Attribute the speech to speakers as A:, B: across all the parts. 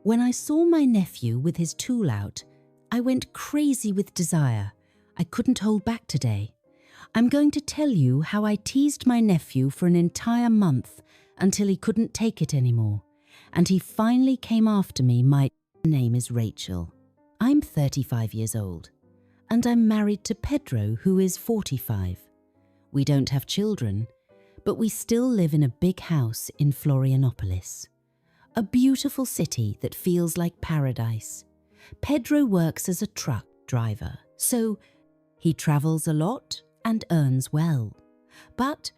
A: When I saw my nephew with his tool out, I went crazy with desire. I couldn't hold back today. I'm going to tell you how I teased my nephew for an entire month until he couldn't take it anymore, and he finally came after me. My name is Rachel. I'm 35 years old, and I'm married to Pedro, who is 45. We don't have children, but we still live in a big house in Florianopolis, a beautiful city that feels like paradise. Pedro works as a truck driver, so he travels a lot and earns well. But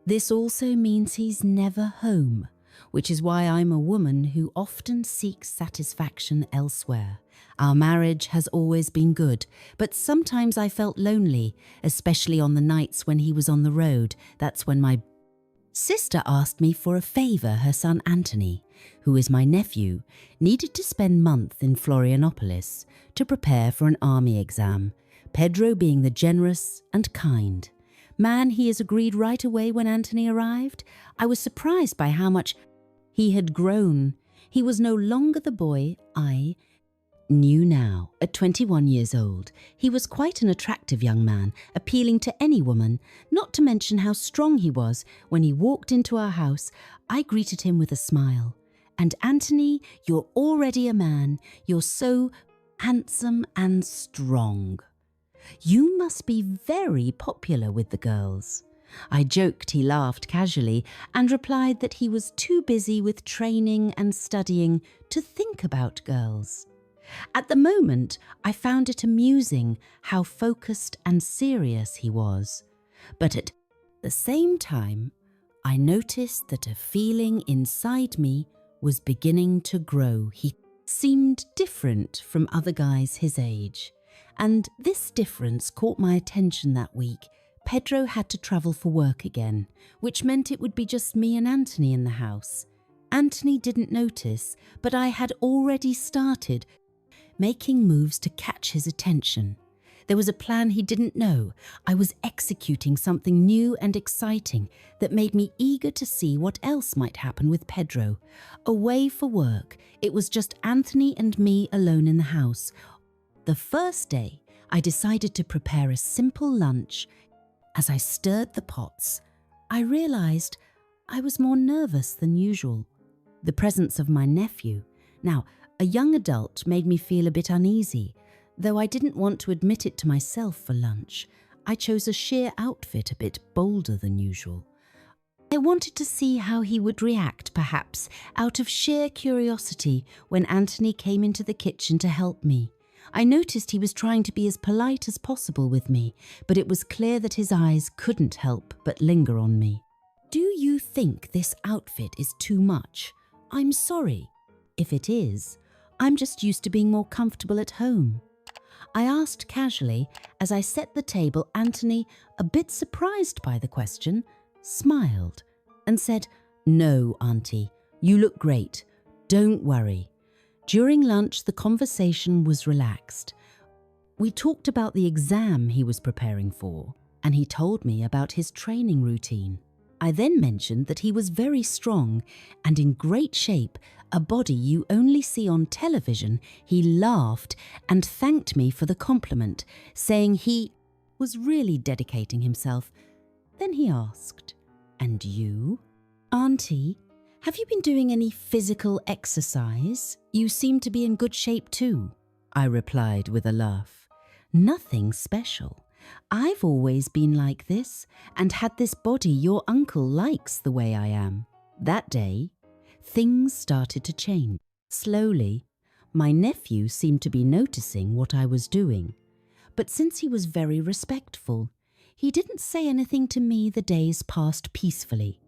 A: this also means he's never home, which is why I'm a woman who often seeks satisfaction elsewhere. Our marriage has always been good, but sometimes I felt lonely, especially on the nights when he was on the road. That's when my sister asked me for a favour. Her son Anthony, who is my nephew, needed to spend months in Florianopolis to prepare for an army exam. Pedro, being the generous and kind man he has, agreed right away when Anthony arrived. I was surprised by how much he had grown. He was no longer the boy I knew now. At 21 years old, he was quite an attractive young man, appealing to any woman, not to mention how strong he was. When he walked into our house, I greeted him with a smile. "And Anthony, you're already a man. You're so handsome and strong. You must be very popular with the girls." I joked. He laughed casually and replied that he was too busy with training and studying to think about girls. At the moment, I found it amusing how focused and serious he was. But at the same time, I noticed that a feeling inside me was beginning to grow. He seemed different from other guys his age, and this difference caught my attention that week. Pedro had to travel for work again, which meant it would be just me and Anthony in the house. Anthony didn't notice, but I had already started making moves to catch his attention. There was a plan he didn't know. I was executing something new and exciting that made me eager to see what else might happen with Pedro. Away for work, it was just Anthony and me alone in the house. The first day, I decided to prepare a simple lunch. As I stirred the pots, I realized I was more nervous than usual. The presence of my nephew, now a young adult, made me feel a bit uneasy. Though I didn't want to admit it to myself for lunch, I chose a sheer outfit a bit bolder than usual. I wanted to see how he would react, perhaps out of sheer curiosity, when Anthony came into the kitchen to help me. I noticed he was trying to be as polite as possible with me, but it was clear that his eyes couldn't help but linger on me. "Do you think this outfit is too much? I'm sorry. If it is, I'm just used to being more comfortable at home." I asked casually as I set the table. Anthony, a bit surprised by the question, smiled and said, "No, Auntie, you look great. Don't worry." During lunch, the conversation was relaxed. We talked about the exam he was preparing for, and he told me about his training routine. I then mentioned that he was very strong and in great shape, a body you only see on television. He laughed and thanked me for the compliment, saying he was really dedicating himself. Then he asked, "And you, Auntie, have you been doing any physical exercise? You seem to be in good shape too." I replied with a laugh. "Nothing special. I've always been like this and had this body. Your uncle likes the way I am." That day, things started to change. Slowly, my nephew seemed to be noticing what I was doing. But since he was very respectful, he didn't say anything to me. The days passed peacefully.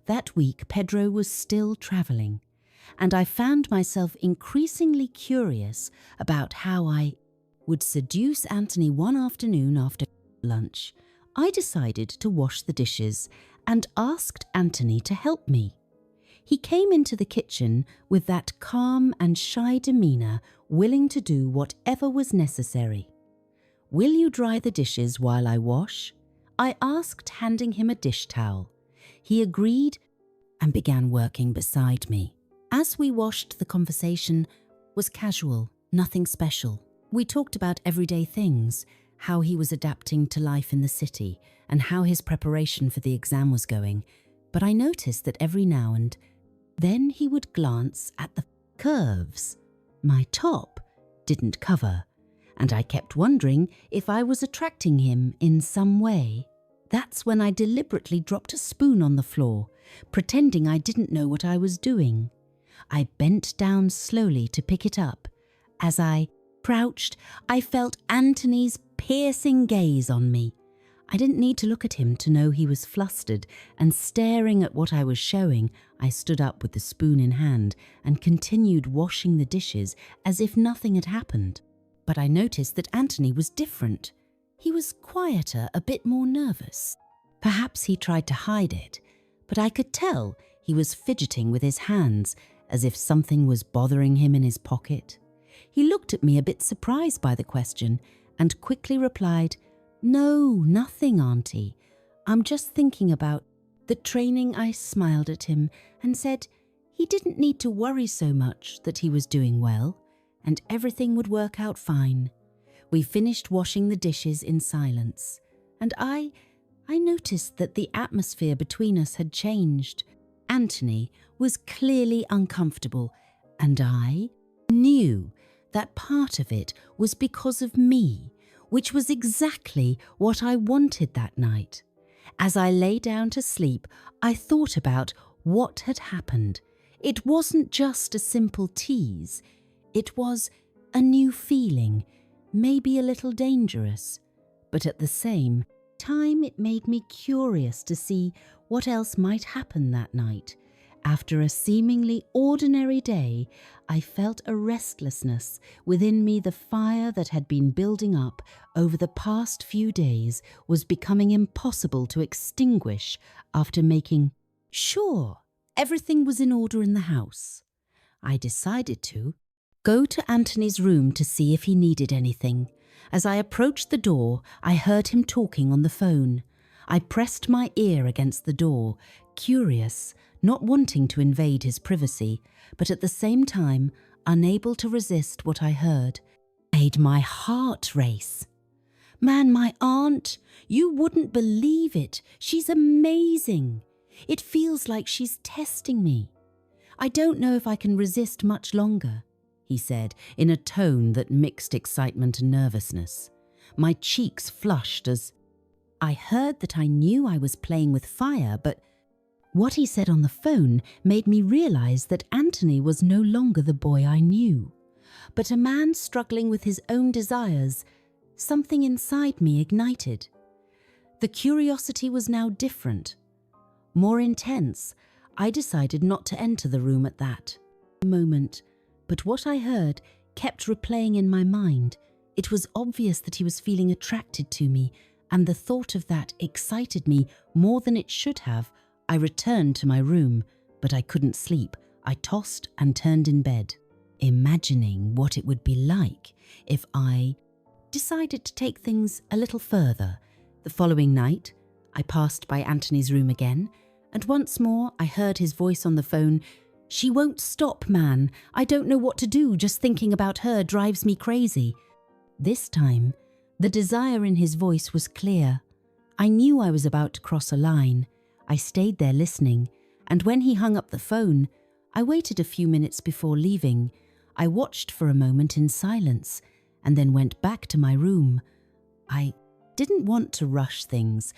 A: That week, Pedro was still traveling, and I found myself increasingly curious about how I would seduce Anthony. One afternoon after lunch, I decided to wash the dishes and asked Anthony to help me. He came into the kitchen with that calm and shy demeanor, willing to do whatever was necessary. "Will you dry the dishes while I wash?" I asked, handing him a dish towel. He agreed and began working beside me. As we washed, the conversation was casual, nothing special. We talked about everyday things, how he was adapting to life in the city and how his preparation for the exam was going. But I noticed that every now and then he would glance at the curves my top didn't cover, and I kept wondering if I was attracting him in some way. That's when I deliberately dropped a spoon on the floor, pretending I didn't know what I was doing. I bent down slowly to pick it up. As I crouched, I felt Anthony's piercing gaze on me. I didn't need to look at him to know he was flustered, and staring at what I was showing, I stood up with the spoon in hand and continued washing the dishes as if nothing had happened. But I noticed that Anthony was different. He was quieter, a bit more nervous. Perhaps he tried to hide it, but I could tell he was fidgeting with his hands as if something was bothering him in his pocket. He looked at me a bit surprised by the question and quickly replied, "No, nothing, Auntie. I'm just thinking about the training." I smiled at him and said he didn't need to worry so much, that he was doing well and everything would work out fine. We finished washing the dishes in silence, and I noticed that the atmosphere between us had changed. Anthony was clearly uncomfortable, and I knew that part of it was because of me, which was exactly what I wanted that night. As I lay down to sleep, I thought about what had happened. It wasn't just a simple tease. It was a new feeling, maybe a little dangerous, but at the same time it made me curious to see what else might happen that night. After a seemingly ordinary day, I felt a restlessness within me. The fire that had been building up over the past few days was becoming impossible to extinguish after making sure everything was in order in the house. I decided to go to Anthony's room to see if he needed anything. As I approached the door, I heard him talking on the phone. I pressed my ear against the door, curious, not wanting to invade his privacy, but at the same time unable to resist what I heard. It made my heart race. "Man, my aunt, you wouldn't believe it. She's amazing. It feels like she's testing me. I don't know if I can resist much longer," he said in a tone that mixed excitement and nervousness. My cheeks flushed as I heard that I knew I was playing with fire, but what he said on the phone made me realize that Anthony was no longer the boy I knew, but a man struggling with his own desires. Something inside me ignited. The curiosity was now different, more intense. I decided not to enter the room at that moment, but what I heard kept replaying in my mind. It was obvious that he was feeling attracted to me, and the thought of that excited me more than it should have. I returned to my room, but I couldn't sleep. I tossed and turned in bed, imagining what it would be like if I decided to take things a little further. The following night, I passed by Anthony's room again, and once more I heard his voice on the phone. "She won't stop, man. I don't know what to do. Just thinking about her drives me crazy." This time, the desire in his voice was clear. I knew I was about to cross a line. I stayed there listening, and when he hung up the phone, I waited a few minutes before leaving. I watched for a moment in silence and then went back to my room. I didn't want to rush things,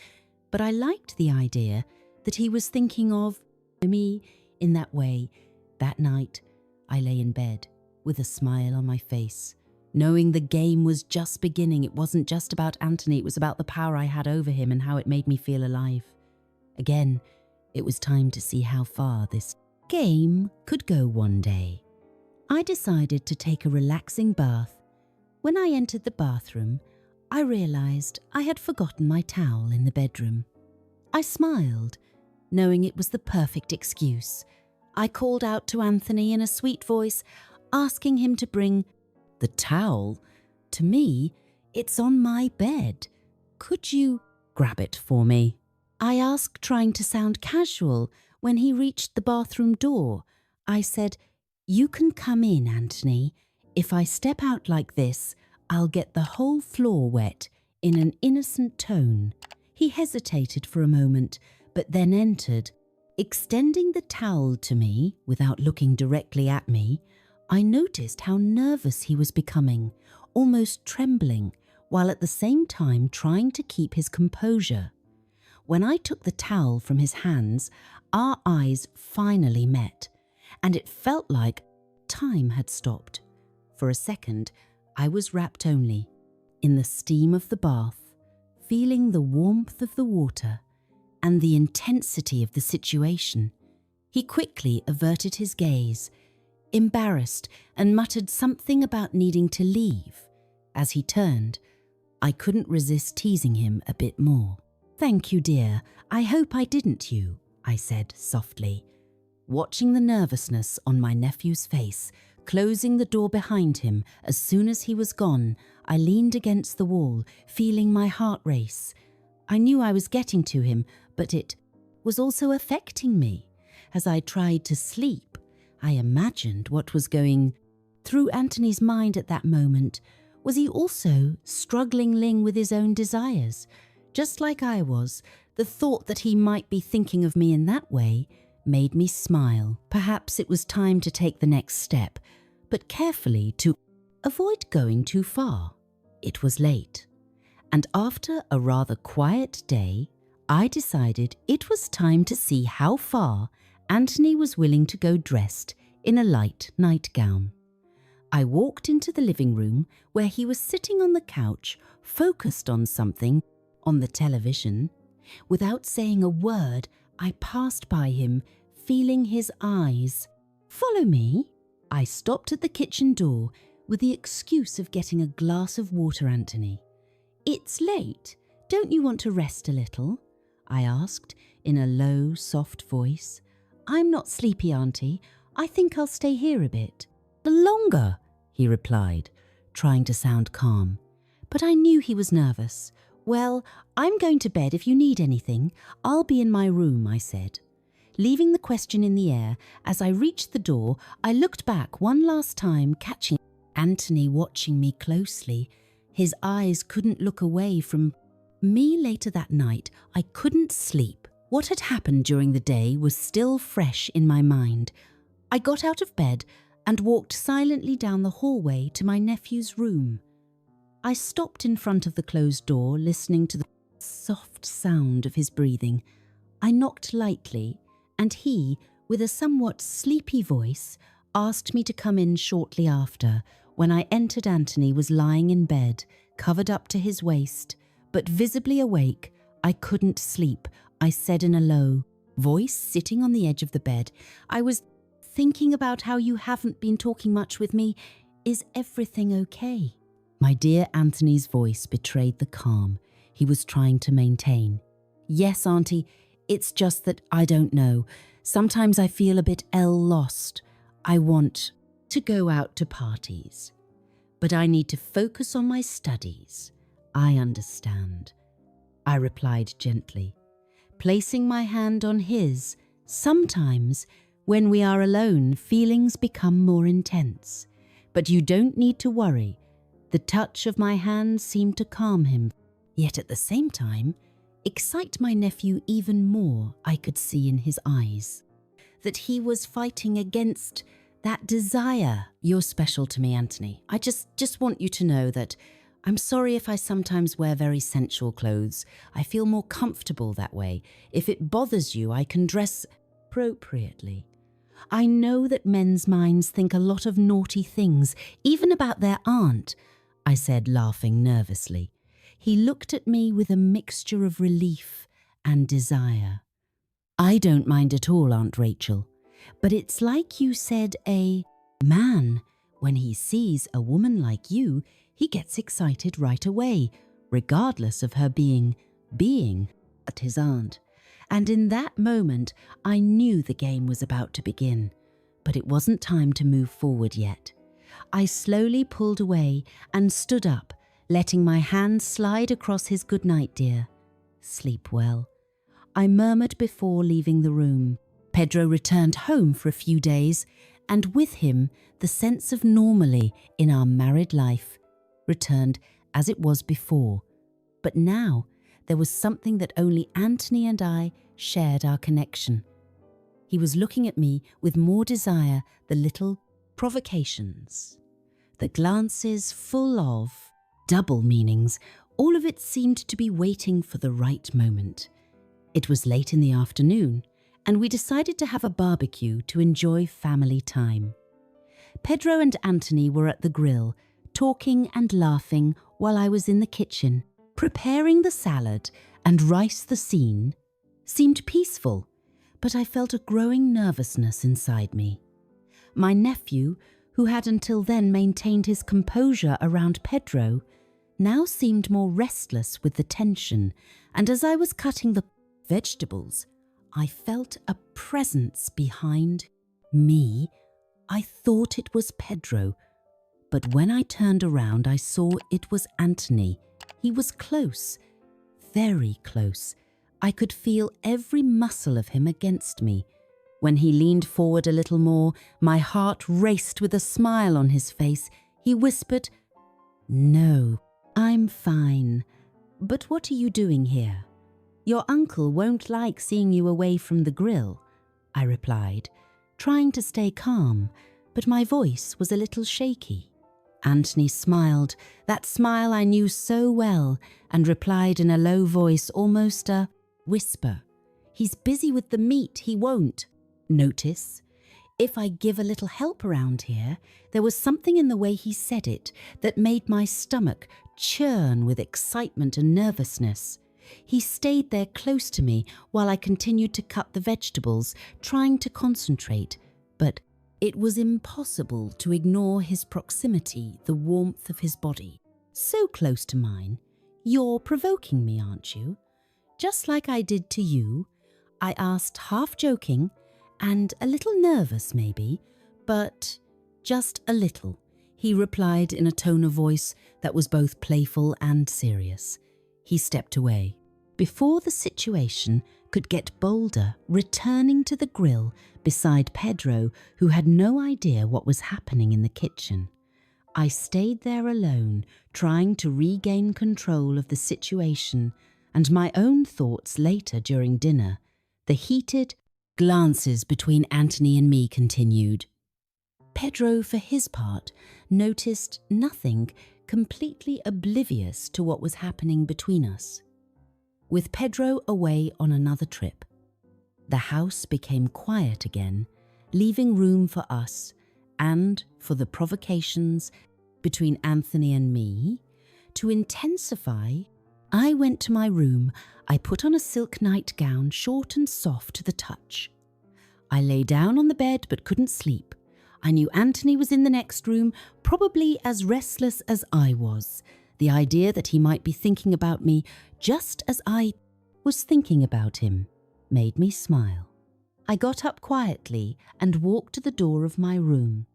A: but I liked the idea that he was thinking of me in that way. That night, I lay in bed with a smile on my face, knowing the game was just beginning. It wasn't just about Anthony, it was about the power I had over him and how it made me feel alive. Again, it was time to see how far this game could go one day. I decided to take a relaxing bath. When I entered the bathroom, I realized I had forgotten my towel in the bedroom. I smiled, knowing it was the perfect excuse. I called out to Anthony in a sweet voice, asking him to bring the towel. To me, it's on my bed. Could you grab it for me? I asked, trying to sound casual. When he reached the bathroom door, I said, "You can come in, Anthony. If I step out like this, I'll get the whole floor wet," in an innocent tone. He hesitated for a moment, but then entered. Extending the towel to me without looking directly at me, I noticed how nervous he was becoming, almost trembling, while at the same time trying to keep his composure. When I took the towel from his hands, our eyes finally met, and it felt like time had stopped. For a second, I was wrapped only in the steam of the bath, feeling the warmth of the water and the intensity of the situation. He quickly averted his gaze, embarrassed, and muttered something about needing to leave. As he turned, I couldn't resist teasing him a bit more. "Thank you, dear. I hope I didn't you," I said softly. Watching the nervousness on my nephew's face, closing the door behind him as soon as he was gone, I leaned against the wall, feeling my heart race. I knew I was getting to him, but it was also affecting me. As I tried to sleep, I imagined what was going through Anthony's mind at that moment. Was he also struggling with his own desires? Just like I was, the thought that he might be thinking of me in that way made me smile. Perhaps it was time to take the next step, but carefully to avoid going too far. It was late, and after a rather quiet day, I decided it was time to see how far Anthony was willing to go dressed in a light nightgown. I walked into the living room where he was sitting on the couch, focused on something on the television. Without saying a word, I passed by him, feeling his eyes. "Follow me." I stopped at the kitchen door with the excuse of getting a glass of water, Anthony. "It's late. Don't you want to rest a little?" I asked in a low, soft voice. "I'm not sleepy, Auntie. I think I'll stay here a bit." "Longer," he replied, trying to sound calm. But I knew he was nervous. "Well, I'm going to bed if you need anything. I'll be in my room," I said. Leaving the question in the air, as I reached the door, I looked back one last time, catching Anthony watching me closely. His eyes couldn't look away from me. Later that night, I couldn't sleep. What had happened during the day was still fresh in my mind. I got out of bed and walked silently down the hallway to my nephew's room. I stopped in front of the closed door, listening to the soft sound of his breathing. I knocked lightly, and he, with a somewhat sleepy voice, asked me to come in shortly after. When I entered, Anthony was lying in bed, covered up to his waist, but visibly awake. "I couldn't sleep," I said in a low voice, sitting on the edge of the bed. "I was thinking about how you haven't been talking much with me. Is everything okay?" My dear Anthony's voice betrayed the calm he was trying to maintain. "Yes, Auntie, it's just that I don't know. Sometimes I feel a bit lost. I want to go out to parties, but I need to focus on my studies." "I understand," I replied gently, placing my hand on his. "Sometimes, when we are alone, feelings become more intense, but you don't need to worry." The touch of my hand seemed to calm him, yet at the same time, excite my nephew even more. I could see in his eyes that he was fighting against that desire. "You're special to me, Anthony. I just want you to know that I'm sorry if I sometimes wear very sensual clothes. I feel more comfortable that way. If it bothers you, I can dress appropriately. I know that men's minds think a lot of naughty things, even about their aunt," I said, laughing nervously. He looked at me with a mixture of relief and desire. "I don't mind at all, Aunt Rachel, but it's like you said, a man, when he sees a woman like you, he gets excited right away, regardless of her being at his aunt." And in that moment, I knew the game was about to begin, but it wasn't time to move forward yet. I slowly pulled away and stood up, letting my hand slide across his "Good night, dear. Sleep well," I murmured before leaving the room. Pedro returned home for a few days, and with him the sense of normality in our married life returned as it was before. But now there was something that only Anthony and I shared our connection. He was looking at me with more desire, the little provocations, the glances full of double meanings. All of it seemed to be waiting for the right moment. It was late in the afternoon, and we decided to have a barbecue to enjoy family time. Pedro and Anthony were at the grill, talking and laughing while I was in the kitchen. Preparing the salad and rice. The scene seemed peaceful, but I felt a growing nervousness inside me. My nephew, who had until then maintained his composure around Pedro, now seemed more restless with the tension, and as I was cutting the vegetables, I felt a presence behind me. I thought it was Pedro, but when I turned around, I saw it was Anthony. He was close, very close. I could feel every muscle of him against me. When he leaned forward a little more, my heart raced with a smile on his face. He whispered, "No, I'm fine. But what are you doing here? Your uncle won't like seeing you away from the grill," I replied, trying to stay calm, but my voice was a little shaky. Anthony smiled, that smile I knew so well, and replied in a low voice, almost a whisper, "He's busy with the meat, he won't notice. If I give a little help around here." There was something in the way he said it that made my stomach churn with excitement and nervousness. He stayed there close to me while I continued to cut the vegetables, trying to concentrate, but it was impossible to ignore his proximity, the warmth of his body. "So close to mine. You're provoking me, aren't you? Just like I did to you," I asked, half joking and a little nervous maybe, but just a little. He replied in a tone of voice that was both playful and serious. He stepped away. Before the situation could get bolder, returning to the grill beside Pedro, who had no idea what was happening in the kitchen. I stayed there alone, trying to regain control of the situation and my own thoughts later during dinner. The heated glances between Anthony and me continued. Pedro, for his part, noticed nothing, completely oblivious to what was happening between us. With Pedro away on another trip, the house became quiet again, leaving room for us and for the provocations between Anthony and me to intensify. I went to my room. I put on a silk nightgown, short and soft to the touch. I lay down on the bed but couldn't sleep. I knew Anthony was in the next room, probably as restless as I was. The idea that he might be thinking about me just as I was thinking about him made me smile. I got up quietly and walked to the door of my room.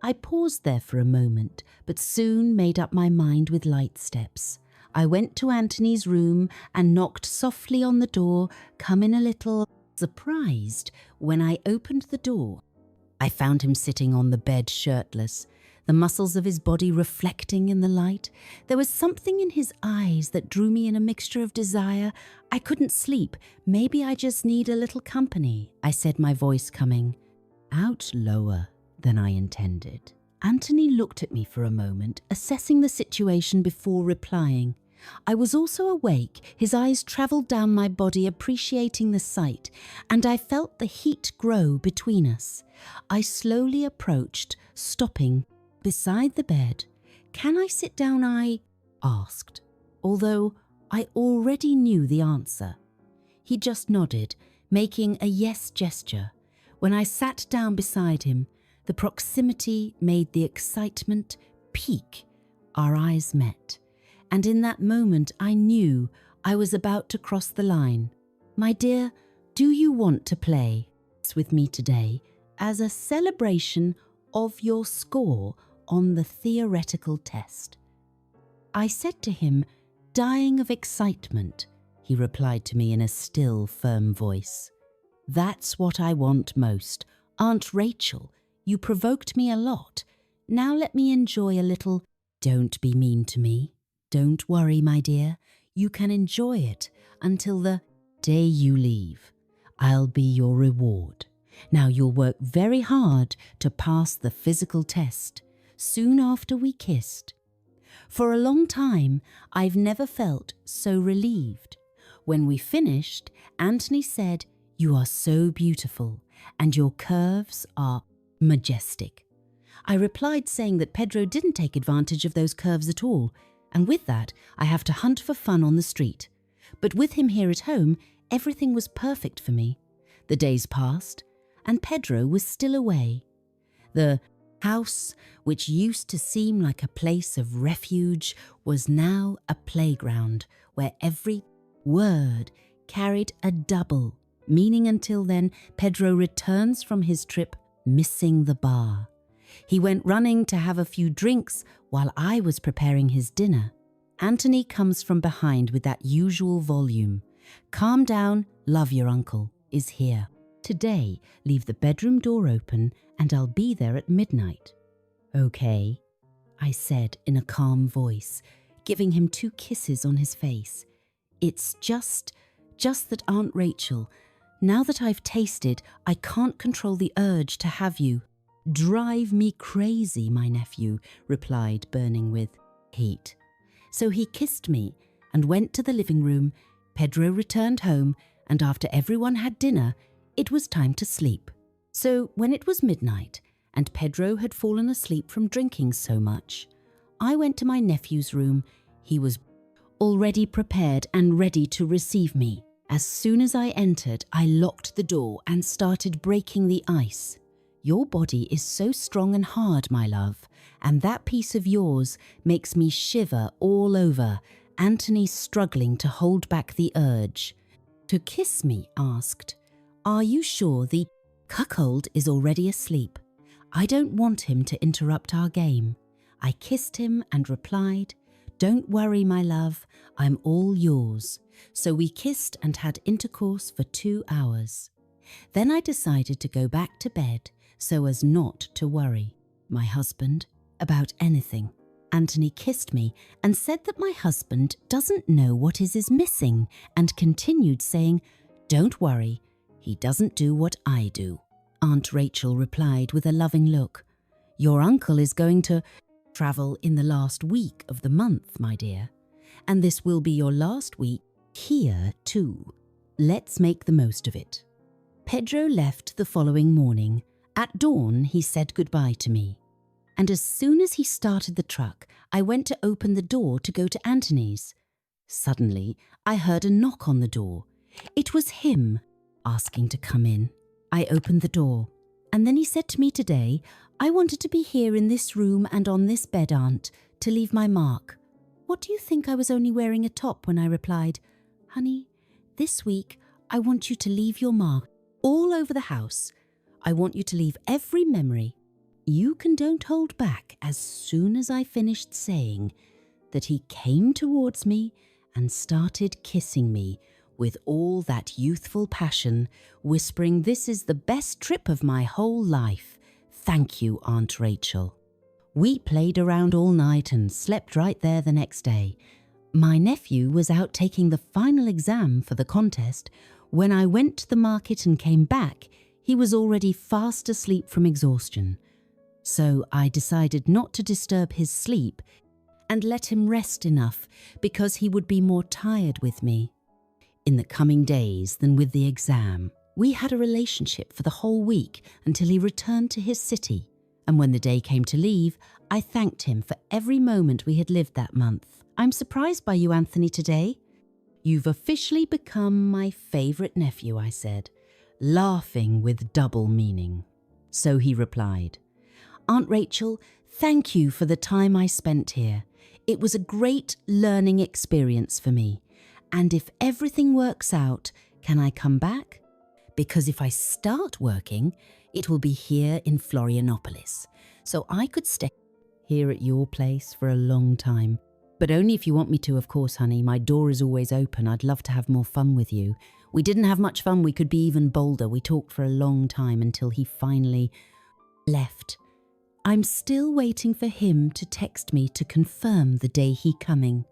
A: I paused there for a moment, but soon made up my mind with light steps. I went to Anthony's room and knocked softly on the door, come in a little surprised when I opened the door. I found him sitting on the bed shirtless, the muscles of his body reflecting in the light. There was something in his eyes that drew me in a mixture of desire. I couldn't sleep. "Maybe I just need a little company," I said, my voice coming out lower than I intended. Anthony looked at me for a moment, assessing the situation before replying. I was also awake. His eyes travelled down my body, appreciating the sight, and I felt the heat grow between us. I slowly approached, stopping beside the bed. "Can I sit down?" I asked, although I already knew the answer. He just nodded, making a yes gesture. When I sat down beside him, the proximity made the excitement peak. Our eyes met, and in that moment I knew I was about to cross the line. "My dear, do you want to play with me today as a celebration of your score on the theoretical test?" I said to him, dying of excitement. He replied to me in a still, firm voice, That's what I want most. Aunt Rachel, you provoked me a lot. Now let me enjoy a little. Don't be mean to me. Don't worry, my dear. You can enjoy it until the day you leave. I'll be your reward. Now you'll work very hard to pass the physical test. Soon after we kissed. For a long time, I've never felt so relieved. When we finished, Anthony said, "You are so beautiful, and your curves are majestic." I replied saying that Pedro didn't take advantage of those curves at all, and with that, I have to hunt for fun on the street. But with him here at home, everything was perfect for me. The days passed, and Pedro was still away. The house, which used to seem like a place of refuge, was now a playground where every word carried a double meaning until then Pedro returns from his trip missing the bar. He went running to have a few drinks while I was preparing his dinner. Anthony comes from behind with that usual volume. "Calm down, love your uncle, is here. Today, leave the bedroom door open and I'll be there at midnight." "Okay," I said in a calm voice, giving him 2 kisses on his face. "It's just that Aunt Rachel, now that I've tasted, I can't control the urge to have you." "Drive me crazy, my nephew," replied, burning with heat. So he kissed me and went to the living room. Pedro returned home, and after everyone had dinner, it was time to sleep. So when it was midnight, and Pedro had fallen asleep from drinking so much, I went to my nephew's room. He was already prepared and ready to receive me. As soon as I entered, I locked the door and started breaking the ice. "Your body is so strong and hard, my love, and that piece of yours makes me shiver all over." Anthony struggling to hold back the urge to kiss me asked, "Are you sure the cuckold is already asleep? I don't want him to interrupt our game." I kissed him and replied, "Don't worry, my love, I'm all yours." So we kissed and had intercourse for 2 hours. Then I decided to go back to bed so as not to worry my husband about anything. Anthony kissed me and said that my husband doesn't know what is missing and continued saying, "Don't worry, he doesn't do what I do." Aunt Rachel replied with a loving look, "Your uncle is going to travel in the last week of the month, my dear, and this will be your last week here too. Let's make the most of it." Pedro left the following morning. At dawn, he said goodbye to me. And as soon as he started the truck, I went to open the door to go to Anthony's. Suddenly, I heard a knock on the door. It was him, asking to come in. I opened the door, and then he said to me today, "I wanted to be here in this room and on this bed, Aunt, to leave my mark." What do you think? I was only wearing a top when I replied, "Honey, this week I want you to leave your mark all over the house. I want you to leave every memory. You don't hold back." As soon as I finished saying that, he came towards me and started kissing me with all that youthful passion, whispering, "This is the best trip of my whole life. Thank you, Aunt Rachel." We played around all night and slept right there the next day. My nephew was out taking the final exam for the contest. When I went to the market and came back, he was already fast asleep from exhaustion. So I decided not to disturb his sleep and let him rest enough, because he would be more tired with me in the coming days than with the exam. We had a relationship for the whole week until he returned to his city, and when the day came to leave, I thanked him for every moment we had lived that month. "I'm surprised by you, Anthony, today. You've officially become my favourite nephew," I said, laughing with double meaning. So he replied, "Aunt Rachel, thank you for the time I spent here. It was a great learning experience for me. And if everything works out, can I come back? Because if I start working, it will be here in Florianopolis. So I could stay here at your place for a long time. But only if you want me to, of course, honey. My door is always open. I'd love to have more fun with you. We didn't have much fun. We could be even bolder. We talked for a long time until he finally left. I'm still waiting for him to text me to confirm the day he coming.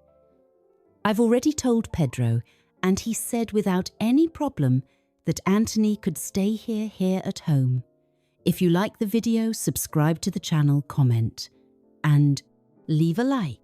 A: I've already told Pedro, and he said without any problem that Anthony could stay here at home. If you like the video, subscribe to the channel, comment, and leave a like.